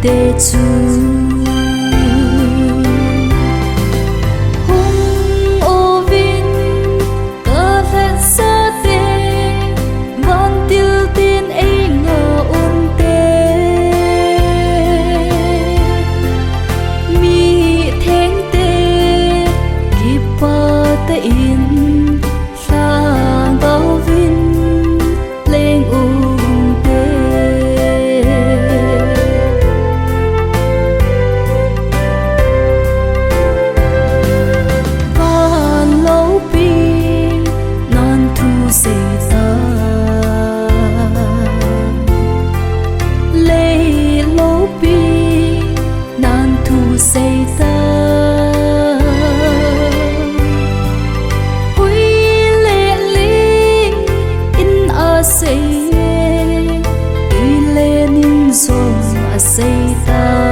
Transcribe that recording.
tê chu hung ô vin cơ phép sơ tê văn tiêu tiên ấy ngờ ôn tê mi thánh tê kịp bờ tê in sang bao vin lên ung tê van lâu pi non thu xây ta lê lâu pi non thu xây ta say, ilé nín sông a say ta.